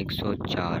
104۔